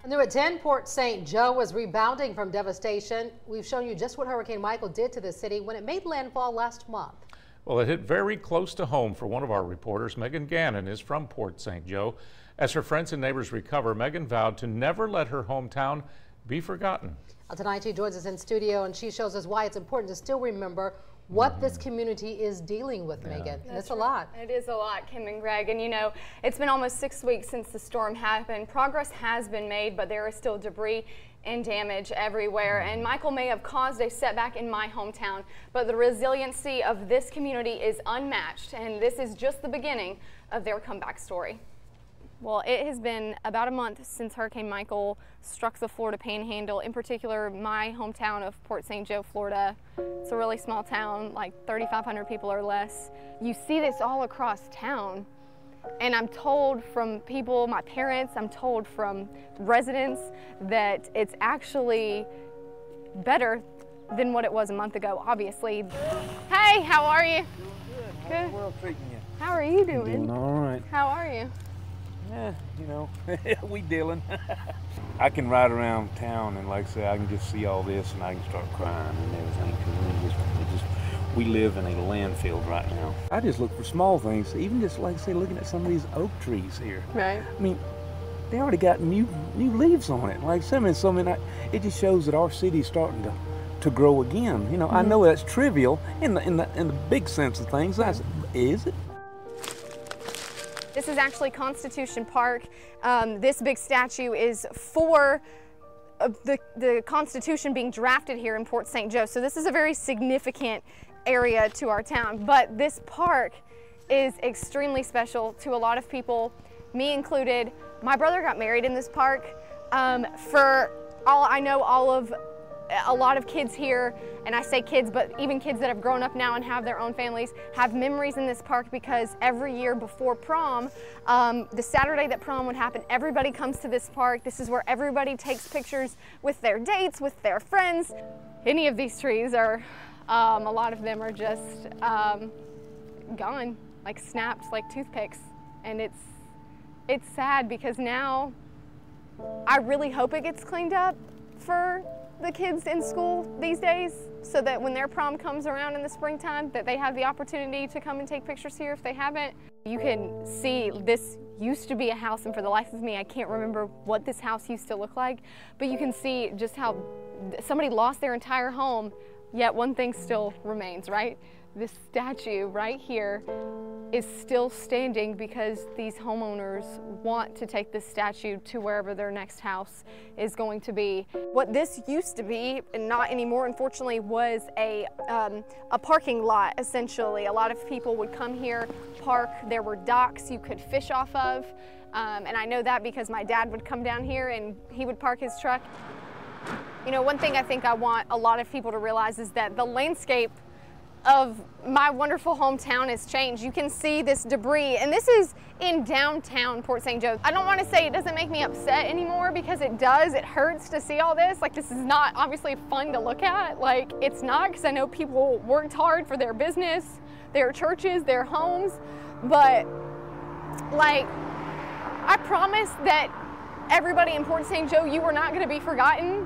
New at 10, Port St. Joe is rebounding from devastation. We've shown you just what Hurricane Michael did to the city when it made landfall last month. Well, it hit very close to home for one of our reporters. Megan Gannon is from Port St. Joe. As her friends and neighbors recover, Megan vowed to never let her hometown be forgotten. Tonight she joins us in studio and she shows us why it's important to still remember what this community is dealing with, Megan. It's a lot. It is a lot, Kim and Greg. And you know, it's been almost 6 weeks since the storm happened. Progress has been made, but there is still debris and damage everywhere. And Michael may have caused a setback in my hometown, but the resiliency of this community is unmatched. And this is just the beginning of their comeback story. Well, it has been about a month since Hurricane Michael struck the Florida Panhandle, in particular my hometown of Port St. Joe, Florida. It's a really small town, like 3,500 people or less. You see this all across town, and I'm told from people, my parents, I'm told from residents that it's actually better than what it was a month ago, obviously. Hey, how are you? Good. How's the world treating you? How are you doing? Doing all right. How are you? Yeah, you know, we dealing. I can ride around town and, like I say, I can just see all this and I can start crying and everything because we live in a landfill right now. I just look for small things, even just like I say, looking at some of these oak trees here. Right. I mean, they already got new leaves on it. Like it just shows that our city's starting to grow again. You know, I know that's trivial in the big sense of things. Is it? This is actually Constitution Park. This big statue is for the Constitution being drafted here in Port St. Joe. So this is a very significant area to our town. But this park is extremely special to a lot of people, me included. My brother got married in this park. For all I know, a lot of kids here, and I say kids, but even kids that have grown up now and have their own families, have memories in this park because every year before prom, the Saturday that prom would happen, everybody comes to this park. This is where everybody takes pictures with their dates, with their friends. Any of these trees are, a lot of them are just gone, like snapped like toothpicks. And it's sad because now I really hope it gets cleaned up for the kids in school these days, so that when their prom comes around in the springtime, that they have the opportunity to come and take pictures here if they haven't. You can see this used to be a house, and for the life of me, I can't remember what this house used to look like, but you can see just how somebody lost their entire home, yet one thing still remains, right? This statue right here is still standing because these homeowners want to take this statue to wherever their next house is going to be. What this used to be, and not anymore unfortunately, was a parking lot essentially. A lot of people would come here, park. There were docks you could fish off of, and I know that because my dad would come down here and he would park his truck. You know, one thing I think I want a lot of people to realize is that the landscape of my wonderful hometown has changed. You can see this debris, and this is in downtown Port St. Joe. I don't want to say it doesn't make me upset anymore, because it does. It hurts to see all this. Like, this is not obviously fun to look at. Like, it's not, because I know people worked hard for their business, their churches, their homes, but like, I promise that everybody in Port St. Joe, you are not going to be forgotten.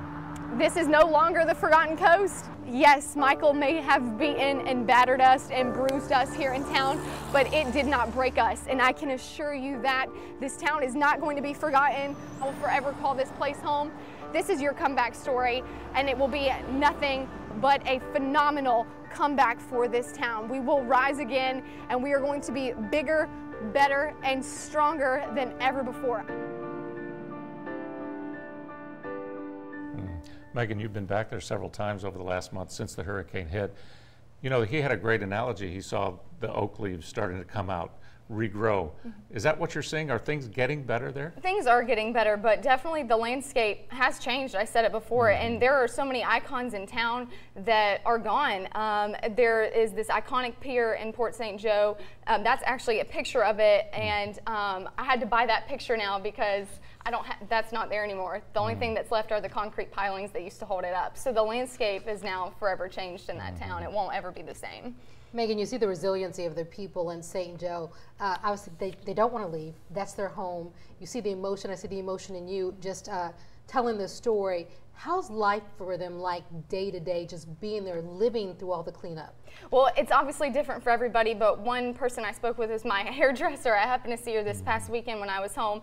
This is no longer the Forgotten Coast. Yes, Michael may have beaten and battered us and bruised us here in town, but it did not break us. And I can assure you that this town is not going to be forgotten. I will forever call this place home. This is your comeback story, and it will be nothing but a phenomenal comeback for this town. We will rise again, and we are going to be bigger, better, and stronger than ever before. Megan, you've been back there several times over the last month since the hurricane hit. You know, he had a great analogy. He saw the oak leaves starting to come out, regrow. Is that what you're seeing? Are things getting better there? Things are getting better, but definitely the landscape has changed. I said it before, and there are so many icons in town that are gone. There is this iconic pier in Port St. Joe. That's actually a picture of it, and I had to buy that picture now because that's not there anymore. The only thing that's left are the concrete pilings that used to hold it up. So the landscape is now forever changed in that town. It won't ever be the same. Megan, you see the resiliency of the people in St. Joe. Obviously, they don't want to leave. That's their home. You see the emotion. I see the emotion in you just telling this story. How's life for them like day to day, just being there, living through all the cleanup? Well, it's obviously different for everybody, but one person I spoke with is my hairdresser. I happened to see her this past weekend when I was home.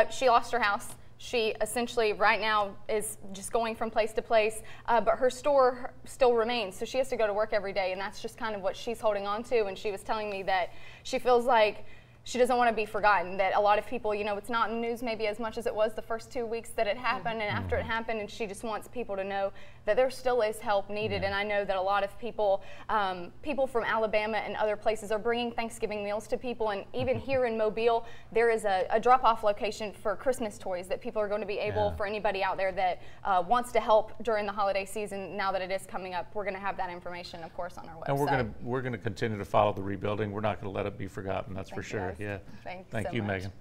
She lost her house. She essentially right now is just going from place to place, but her store still remains, so she has to go to work every day, and that's just kind of what she's holding on to. And she was telling me that she feels like she doesn't want to be forgotten, that a lot of people, you know, it's not in the news maybe as much as it was the first 2 weeks that it happened and after it happened, and she just wants people to know that there still is help needed. And I know that a lot of people, people from Alabama and other places are bringing Thanksgiving meals to people, and even here in Mobile, there is a drop-off location for Christmas toys that people are going to be able, for anybody out there that wants to help during the holiday season, now that it is coming up. We're going to have that information, of course, on our website. And we're going to continue to follow the rebuilding. We're not going to let it be forgotten, that's for sure. Yeah. Thanks Thank so you, much. Megan.